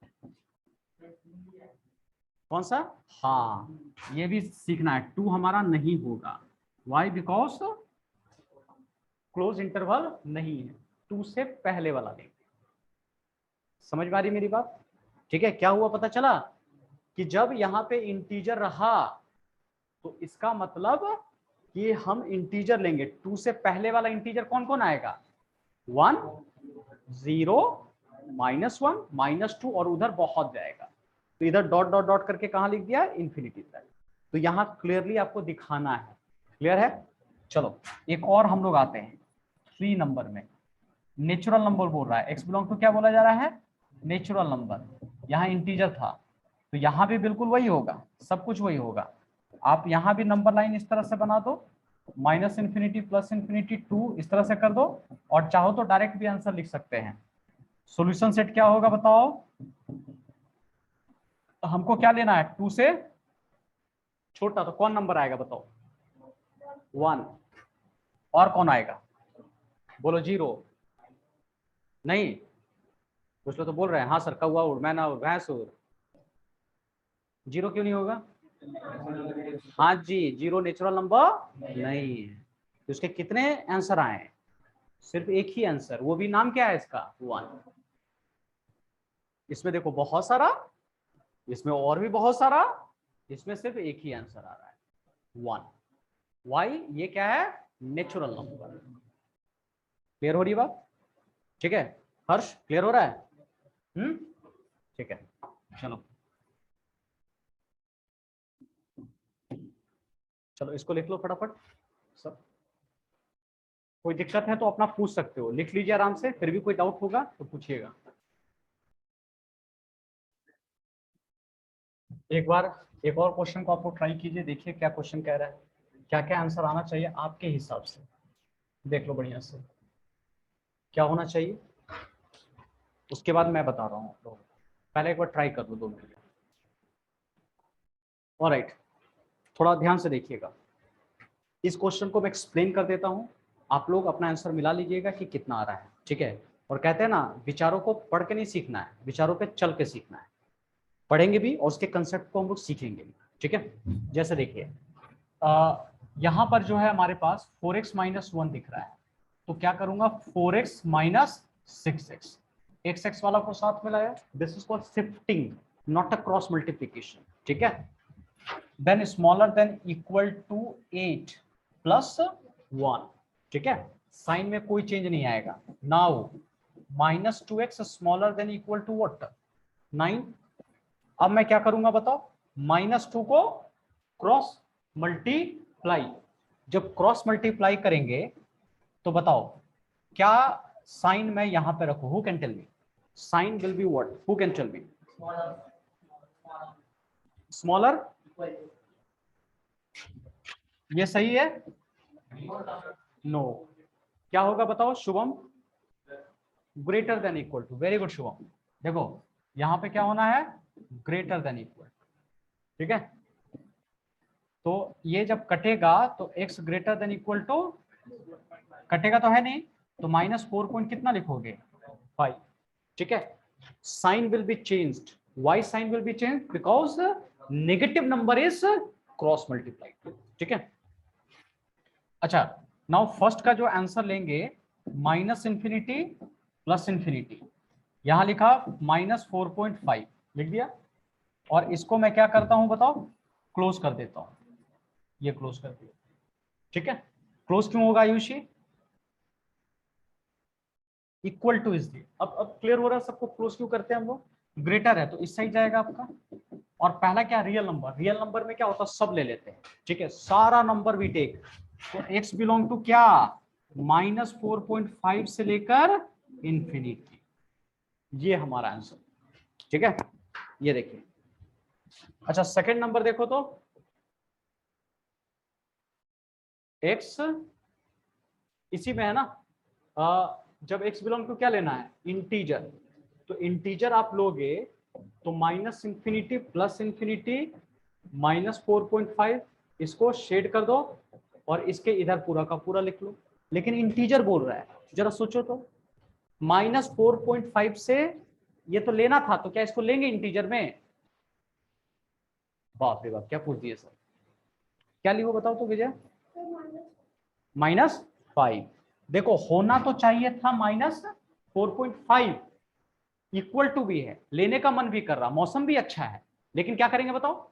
Speaker 1: कौन सा, हाँ ये भी सीखना है, 2 हमारा नहीं होगा, वाई बिकॉज क्लोज इंटरवल नहीं है, 2 से पहले वाला लेंगे। समझ में आ रही मेरी बात? ठीक है, क्या हुआ पता चला कि जब यहां पे इंटीजर रहा तो इसका मतलब कि हम इंटीजर लेंगे, 2 से पहले वाला इंटीजर कौन कौन आएगा, 1, 0, -1, -2, और उधर बहुत जाएगा, तो इधर डॉट डॉट डॉट करके कहां लिख दिया, इंफिनिटी तक। तो यहां क्लियरली आपको दिखाना है। क्लियर है? चलो एक और हम लोग आते हैं 3 नंबर में। नेचुरल नंबर बोल रहा है, एक्स बिलोंग टू क्या बोला जा रहा है, नेचुरल नंबर। यहाँ इंटीजर था तो यहाँ भी बिल्कुल वही होगा, सब कुछ वही होगा। आप यहाँ भी नंबर लाइन इस तरह से बना दो, -इंफिनिटी +इंफिनिटी 2 इस तरह से कर दो, और चाहो तो डायरेक्ट भी आंसर लिख सकते हैं। सॉल्यूशन सेट क्या होगा बताओ, तो हमको क्या लेना है, 2 से छोटा, तो कौन नंबर आएगा बताओ, 1, और कौन आएगा बोलो, 0 नहीं, कुछ लोग तो बोल रहे हैं हाँ सर, कौवा उड़, मैना उड़, भैंस उड़, 0 क्यों नहीं होगा, हाँ जी 0 नेचुरल नंबर नहीं है। तो उसके कितने आंसर आए, सिर्फ एक ही आंसर, वो भी नाम क्या है इसका, 1। इसमें देखो बहुत सारा, इसमें और भी बहुत सारा, इसमें सिर्फ एक ही आंसर आ रहा है 1। वाई, ये क्या है, नेचुरल नंबर। क्लियर हो रही बात? ठीक है हर्ष, क्लियर हो रहा है? ठीक है, चलो चलो इसको लिख लो फटाफट सब। कोई दिक्कत है तो अपना पूछ सकते हो, लिख लीजिए आराम से, फिर भी कोई डाउट होगा तो पूछिएगा। एक बार एक और क्वेश्चन को आपको ट्राई कीजिए, देखिए क्या क्वेश्चन कह रहा है, क्या क्या आंसर आना चाहिए आपके हिसाब से, देख लो बढ़िया से क्या होना चाहिए, उसके बाद मैं बता रहा हूँ आप लोगों को। पहले एक बार ट्राई कर लो 2 मिनट। ऑलराइट, थोड़ा ध्यान से देखिएगा, इस क्वेश्चन को मैं एक्सप्लेन कर देता हूँ, आप लोग अपना आंसर मिला लीजिएगा कि कितना आ रहा है। ठीक है, और कहते हैं ना विचारों को पढ़ के नहीं सीखना है, विचारों पे चल के सीखना है। पढ़ेंगे भी और उसके कंसेप्ट को हम लोग सीखेंगे भी। ठीक है, जैसे देखिए यहाँ पर जो है हमारे पास 4x - 1 दिख रहा है, तो क्या करूंगा 4x - 6x, x वाला को साथ में लाया, this is called shifting, not a cross multiplication. ठीक है, then smaller than equal to 8 + 1। ठीक है, साइन में कोई चेंज नहीं आएगा। Now -2x smaller than equal to what, 9। अब मैं क्या करूंगा बताओ, -2 को क्रॉस मल्टीप्लाई, जब क्रॉस मल्टीप्लाई करेंगे तो बताओ क्या साइन मैं यहां पे रखूं, who can tell me, sign will be what, who can tell me, smaller, ये सही है, नो क्या होगा बताओ Shubham, greater than equal to, very good Shubham. देखो यहां पे क्या होना है, ग्रेटर देन इक्वल। ठीक है, तो ये जब कटेगा तो x greater than equal to, कटेगा तो है नहीं, तो -4 पॉइंट कितना लिखोगे, 5। ठीक है, sign will be changed, why sign will be changed, because negative number is cross multiplied. ठीक है, अच्छा नाउ फर्स्ट का जो आंसर लेंगे, -इंफिनिटी +इंफिनिटी, यहां लिखा -4.5 लिख दिया, और इसको मैं क्या करता हूं बताओ, क्लोज कर देता हूं, ये क्लोज कर दिया। ठीक है, क्लोज क्यों होगा Ayushi, equal two is the, अब क्लियर हो रहा है सबको, क्लोज क्यों करते हैं हम लोग, ग्रेटर है तो इस साइड जाएगा आपका, और पहला क्या रियल नंबर, रियल नंबर में क्या होता है सब ले लेते हैं। ठीक है, सारा नंबर भी टेक, तो x बिलोंग टू क्या, -4.5 से लेकर इंफिनिटी, ये हमारा आंसर, ठीक है। ये देखिए, अच्छा सेकंड नंबर देखो तो x इसी में है ना, जब x बिलोंग टू क्या लेना है, इंटीजर, तो इंटीजर आप लोगे तो माइनस इंफिनिटी प्लस इंफिनिटी -4.5, इसको शेड कर दो और इसके इधर पूरा का पूरा लिख लो। लेकिन इंटीजर बोल रहा है, जरा सोचो तो, -4.5 से ये तो लेना था, तो क्या इसको लेंगे इंटीजर में? बाप रे बाप, क्या पूछ दिए सर, क्या लिखो बताओ तो विजय? -5। देखो होना तो चाहिए था -4.5, इक्वल टू भी है, लेने का मन भी कर रहा, मौसम भी अच्छा है, लेकिन क्या करेंगे बताओ,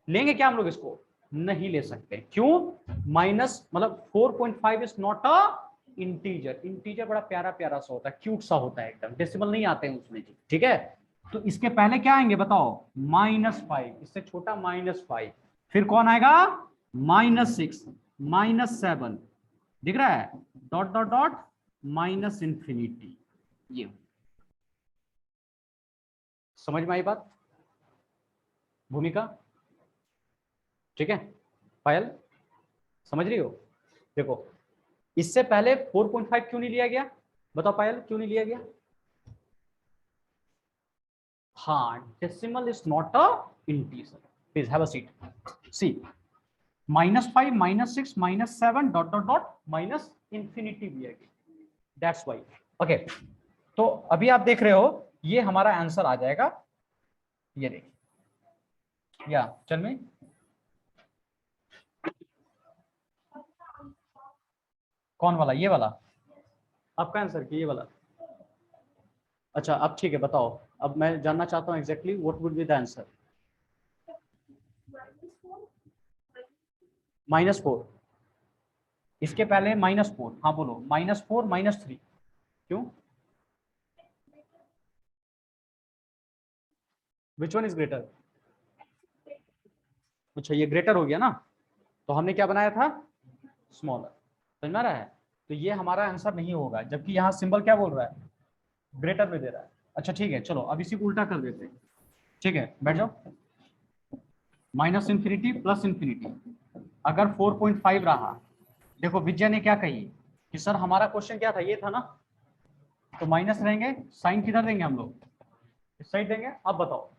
Speaker 1: लेंगे क्या हम लोग इसको? नहीं ले सकते, क्यों? माइनस मतलब 4.5 is not a integer. Integer बड़ा प्यारा प्यारा सा होता है, क्यूट सा होता है एकदम, डेसिमल नहीं आते हैं उसमें जी, ठीक है। तो इसके पहले क्या आएंगे बताओ, -5, इससे छोटा -5, फिर कौन आएगा, -6, -7, दिख रहा है, dot dot dot minus infinity. ये समझ में आई बात भूमिका? ठीक है पायल, समझ रही हो? देखो इससे पहले 4.5 क्यों नहीं लिया गया, बताओ पायल, क्यों नहीं लिया गया? हाँ, decimal is not a integer. Please have a seat. See -5, -6, -7 dot dot dot minus infinity भी है, दैट्स वाई। ओके, तो अभी आप देख रहे हो ये हमारा आंसर आ जाएगा, ये देखिए, या चल में कौन वाला, ये वाला आपका आंसर की, ये वाला? अच्छा अब ठीक है, बताओ, अब मैं जानना चाहता हूँ exactly what would be the answer. -4, इसके पहले -4, हाँ बोलो, -4, -3, क्यों? Which one is greater? अच्छा ये ग्रेटर हो गया ना, तो हमने क्या बनाया था, स्मॉलर, समझ में आ रहा है? तो ये हमारा आंसर नहीं होगा, जबकि यहाँ सिंबल क्या बोल रहा है, ग्रेटर में दे रहा है। अच्छा ठीक है, चलो अब इसी को उल्टा कर देते हैं, ठीक है बैठ जाओ। माइनस इंफिनिटी प्लस इंफिनिटी, अगर 4.5 रहा, देखो विजय ने क्या कही कि सर हमारा क्वेश्चन क्या था, ये था ना, तो माइनस रहेंगे, साइन किधर देंगे हम लोग, इस साइड देंगे। अब बताओ,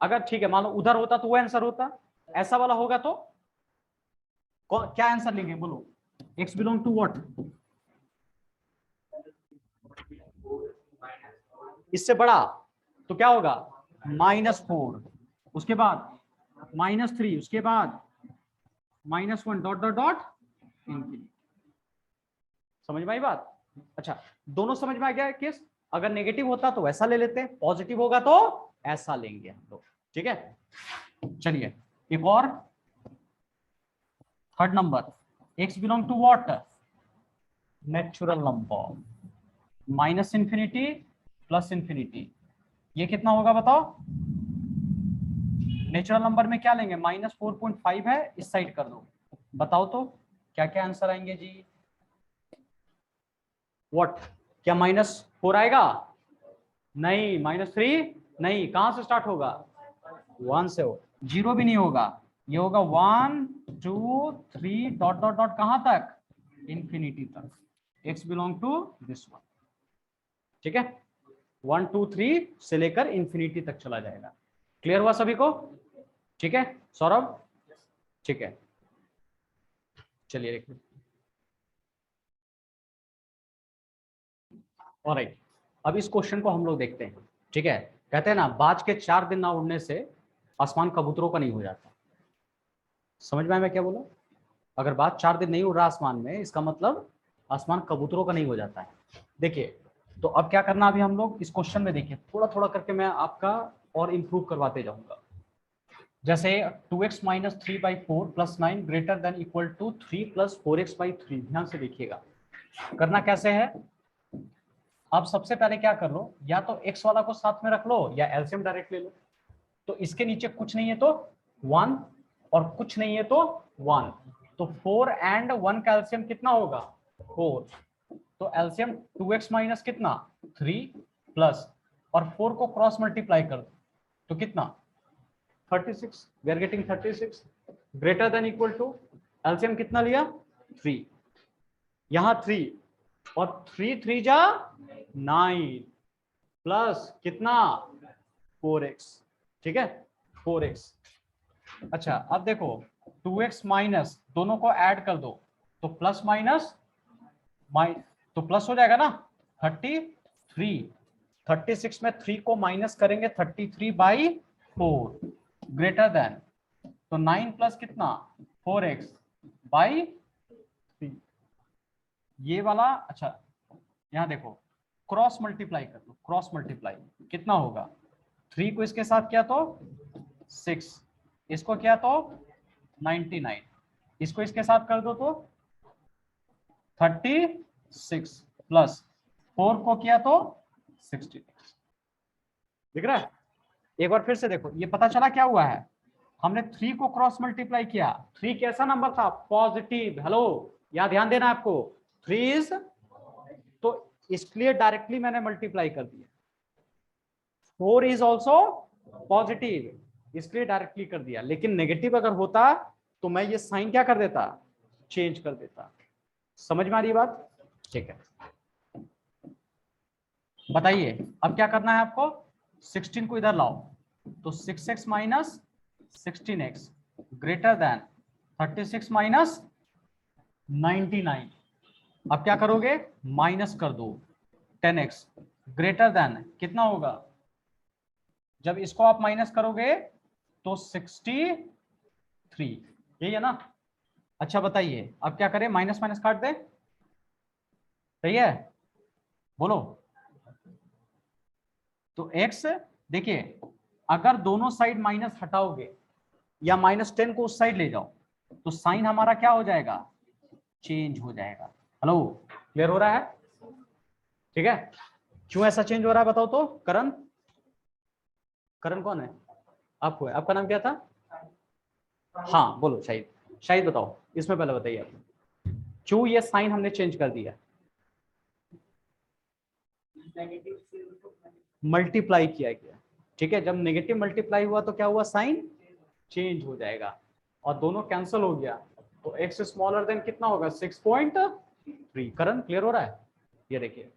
Speaker 1: अगर ठीक है मान लो उधर होता तो वो आंसर होता, ऐसा वाला होगा तो क्या आंसर लेंगे बोलो, x बिलोंग टू व्हाट, इससे बड़ा, तो क्या होगा, -4, उसके बाद -3, उसके बाद -1 डॉट डॉट डॉट इंफिनिटी। समझ में आई बात? अच्छा दोनों समझ में आ गया केस, अगर नेगेटिव होता तो वैसा ले लेते हैं, पॉजिटिव होगा तो ऐसा लेंगे हम लोग, ठीक है। चलिए एक और, third number, x belong to what, natural number, minus infinity plus infinity, ये कितना होगा बताओ? नेचुरल नंबर में क्या लेंगे, -4.5 है, इस साइड कर दो, बताओ तो क्या क्या आंसर आएंगे जी? व्हाट, क्या -4 आएगा? नहीं, -3 नहीं, कहां से स्टार्ट होगा, 1 से हो, 0 भी नहीं होगा, ये होगा 1 2 3 डॉट डॉट डॉट कहां तक, इंफिनिटी तक, x belong to this one, ठीक है। 1 2 3 से लेकर इंफिनिटी तक चला जाएगा। क्लियर हुआ सभी को? ठीक है सौरभ, ठीक है चलिए देखिए, ऑलराइट, अब इस क्वेश्चन को हम लोग देखते हैं, ठीक है। कहते हैं ना, बाज के 4 दिन ना उड़ने से आसमान कबूतरों का नहीं हो जाता। समझ में आया मैं क्या बोला? अगर बाज 4 दिन नहीं उड़ रहा आसमान में, इसका मतलब आसमान कबूतरों का नहीं हो जाता है। देखिए तो अब क्या करना, अभी हम लोग इस क्वेश्चन में देखिए, थोड़ा थोड़ा करके मैं आपका और इंप्रूव करवाते जाऊंगा। जैसे 2x - 3/4 + 9 greater than equal to 3 + 4x/3, ध्यान से देखिएगा करना कैसे है। आप सबसे पहले क्या कर लो, या तो x वाला को साथ में रख लो या एलसीएम डायरेक्ट ले लो। तो इसके नीचे कुछ नहीं है तो 1 और कुछ नहीं है तो 1, तो 4 एंड 1 का एलसीएम कितना होगा, 4, तो एलसीएम 2x माइनस कितना 3 प्लस, और 4 को क्रॉस मल्टीप्लाई कर दो तो कितना 36, we are getting 36 greater than equal to, LCM कितना लिया 3, यहां 3 और 3 3 जा 9 प्लस कितना 4x, ठीक है 4x। अच्छा अब देखो 2x माइनस, दोनों को ऐड कर दो तो प्लस माइनस तो प्लस हो जाएगा ना 33, 36 में 3 को माइनस करेंगे 33/4 ग्रेटर देन, तो 9 प्लस कितना 4x/3 ये वाला। अच्छा यहां देखो क्रॉस मल्टीप्लाई कर दो, क्रॉस मल्टीप्लाई कितना होगा, 3 को इसके साथ किया तो 6, इसको किया तो 99, इसको इसके साथ कर दो तो 36 प्लस 4 को किया तो 60। दिख रहा है, एक बार फिर से देखो, ये पता चला क्या हुआ है, हमने 3 को क्रॉस मल्टीप्लाई किया, 3 कैसा नंबर था पॉजिटिव, हेलो यहां ध्यान देना आपको, 3 इज, तो इसलिए डायरेक्टली मैंने मल्टीप्लाई कर दिया, 4 इज ऑल्सो पॉजिटिव इसलिए डायरेक्टली कर दिया, लेकिन नेगेटिव अगर होता तो मैं ये साइन क्या कर देता, चेंज कर देता। समझ में आ रही बात, ठीक है बताइए अब क्या करना है आपको, 16 को इधर लाओ तो 6x minus 16x greater than 36 minus 99, अब क्या करोगे माइनस कर दो 10x ग्रेटर देन कितना होगा, जब इसको आप माइनस करोगे तो 63, यही है ना। अच्छा बताइए अब क्या करें, माइनस माइनस काट दे, सही है बोलो, तो x देखिए अगर दोनों साइड माइनस हटाओगे या -10 को उस साइड ले जाओ तो साइन हमारा क्या हो जाएगा, चेंज हो जाएगा। हेलो क्लियर हो रहा है, ठीक है क्यों ऐसा चेंज हो रहा है बताओ तो, करण, करण कौन है आपको है, आपका नाम क्या था, हाँ बोलो शाहिद, शाहिद बताओ इसमें पहले बताइए आप क्यों ये साइन हमने चेंज कर दिया, मल्टीप्लाई किया गया, ठीक है जब नेगेटिव मल्टीप्लाई हुआ तो क्या हुआ, साइन चेंज हो जाएगा और दोनों कैंसिल हो गया तो x स्मॉलर देन कितना होगा 6.3। करण क्लियर हो रहा है, ये देखिए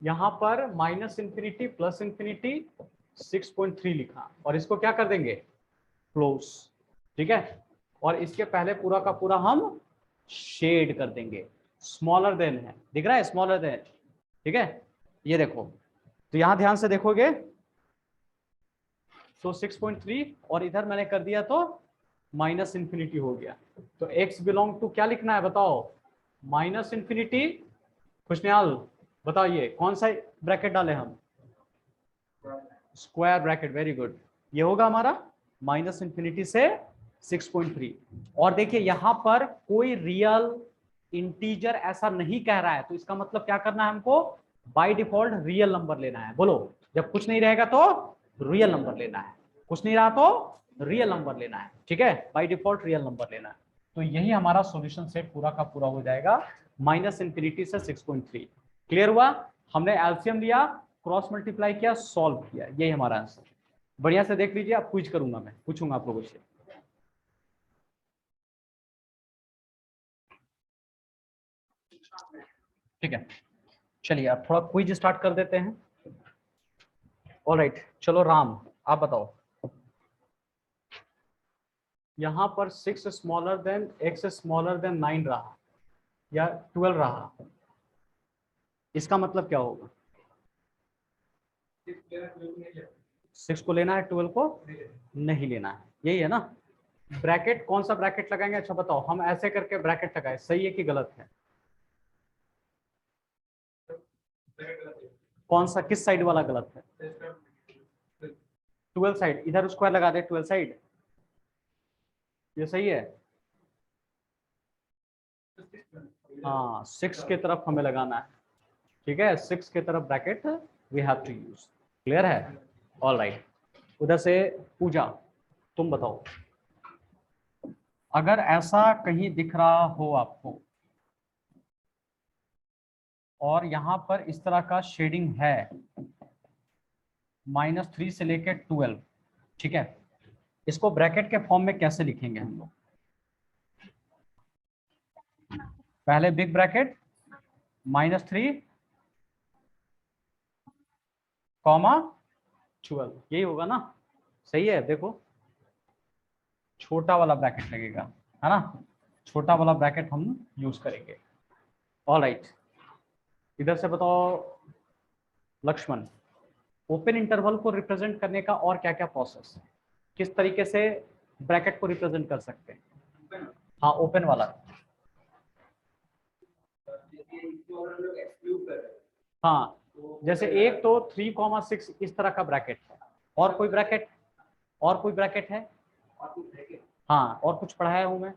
Speaker 1: यहां पर -∞ प्लस इंफिनिटी 6.3 लिखा और इसको क्या कर देंगे क्लोज, ठीक है और इसके पहले पूरा का पूरा हम शेड कर देंगे, स्मॉलर देन है, दिख रहा है स्मॉलर देन, ठीक है ये देखो तो यहां ध्यान से देखोगे तो 6.3 और इधर मैंने कर दिया तो -∞ हो गया, तो x बिलोंग टू क्या लिखना है बताओ, -∞, खुशनिहाल बताइए कौन सा ब्रैकेट डाले हम, स्क्वायर ब्रैकेट, वेरी गुड, ये होगा हमारा -∞ से 6.3 और देखिए यहां पर कोई रियल इंटीजर ऐसा नहीं कह रहा है तो इसका मतलब क्या करना है हमको, बाय डिफॉल्ट रियल नंबर लेना है, बोलो जब कुछ नहीं रहेगा तो रियल नंबर लेना है, कुछ नहीं रहा तो रियल नंबर लेना है, ठीक है बाय डिफॉल्ट रियल नंबर लेना है, तो यही हमारा सॉल्यूशन सेट पूरा का पूरा हो जाएगा -∞ से 6.3। क्लियर हुआ, हमने एलसीएम लिया, क्रॉस मल्टीप्लाई किया, सॉल्व किया, यही हमारा आंसर। बढ़िया से देख लीजिए, अब क्विज करूंगा मैं, पूछूंगा आप लोगों से। ठीक है चलिए अब थोड़ा क्विज स्टार्ट कर देते हैं। ऑलराइट चलो राम आप बताओ, यहां पर 6 smaller than x smaller than 9 रहा या 12 रहा, इसका मतलब क्या होगा, 6 को लेना है 12 को नहीं लेना है, यही है ना। ब्रैकेट कौन सा ब्रैकेट लगाएंगे, अच्छा बताओ, हम ऐसे करके ब्रैकेट लगाए, सही है कि गलत है, कौन सा किस साइड वाला गलत है, 12 साइड, इधर स्क्वायर लगा दे 12 साइड, ये सही है, हाँ 6 की तरफ हमें लगाना है, ठीक है 6 की तरफ bracket we have to use, clear है, ऑल राइट। उधर से पूजा तुम बताओ, अगर ऐसा कहीं दिख रहा हो आपको और यहाँ पर इस तरह का शेडिंग है -3 से लेकर 12, ठीक है। इसको ब्रैकेट के फॉर्म में कैसे लिखेंगे हम लोग? पहले बिग ब्रैकेट -3 कॉमा 12, यही होगा ना? सही है। देखो छोटा वाला ब्रैकेट लगेगा, है ना? छोटा वाला ब्रैकेट हम यूज करेंगे। ऑलराइट, इधर से बताओ लक्ष्मण, ओपन इंटरवल को रिप्रेजेंट करने का और क्या क्या प्रोसेस, किस तरीके से ब्रैकेट को रिप्रेजेंट कर सकते हैं? हाँ ओपन वाला। हाँ जैसे एक तो 3,6 इस तरह का ब्रैकेट है, और कोई ब्रैकेट, और कोई ब्रैकेट है? हाँ और कुछ पढ़ाया हूं मैं?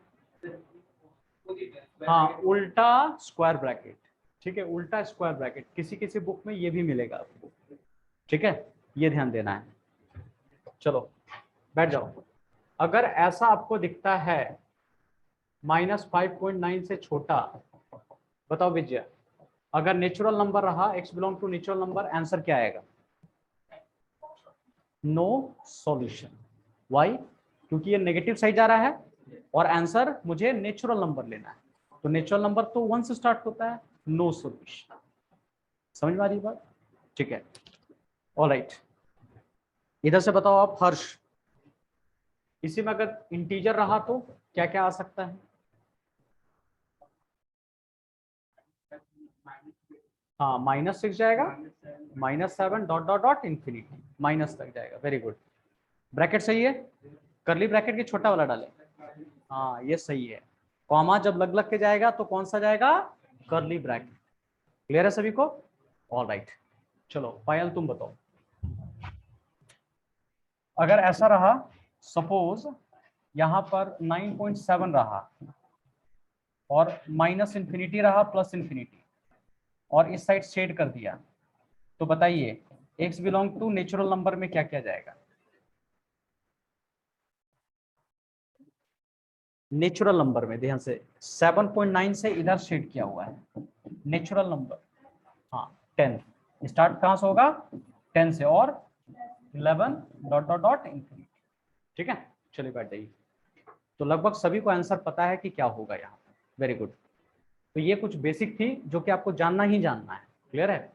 Speaker 1: हाँ उल्टा स्क्वायर ब्रैकेट, ठीक है, उल्टा स्क्वायर ब्रैकेट किसी किसी बुक में ये भी मिलेगा आपको, ठीक है, ये ध्यान देना है। चलो बैठ जाओ। अगर ऐसा आपको दिखता है -5.9 से छोटा, बताओ विजय, अगर नेचुरल नंबर रहा, x belong to natural number, answer क्या आएगा? No solution. वाई? क्योंकि ये नेगेटिव साइड जा रहा है और आंसर मुझे नेचुरल नंबर लेना है, तो नेचुरल नंबर तो 1 से स्टार्ट होता है, नो सॉल्यूशन। समझ में आ रही बात? ठीक है, ऑलराइट। इधर से बताओ आप हर्ष, इसी में अगर इंटीजर रहा तो क्या क्या आ सकता है? हाँ -6 जाएगा, -7 dot dot dot infinity, minus तक जाएगा। वेरी गुड, ब्रैकेट सही है। करली ब्रैकेट की छोटा वाला डालें, हाँ ये सही है। कॉमा जब लग लग के जाएगा तो कौन सा जाएगा? करली ब्रैकेट। क्लियर है सभी को? All right. चलो पायल तुम बताओ, अगर ऐसा रहा, सपोज यहाँ पर 9.7 रहा और -इंफिनिटी रहा, +इंफिनिटी, और इस साइड शेड कर दिया, तो बताइए x belong to natural number में क्या क्या जाएगा? नेचुरल नंबर में ध्यान से 7.9 से इधर शेड किया हुआ है नेचुरल नंबर। हाँ 10 स्टार्ट कहाँ से होगा? 10 से, और 11 डॉट डॉट डॉट इंफिनिटी, ठीक है। चलिए बैठ जाइए। तो लगभग सभी को आंसर पता है कि क्या होगा यहाँ। Very good. तो ये कुछ बेसिक थी जो कि आपको जानना ही जानना है। क्लियर है?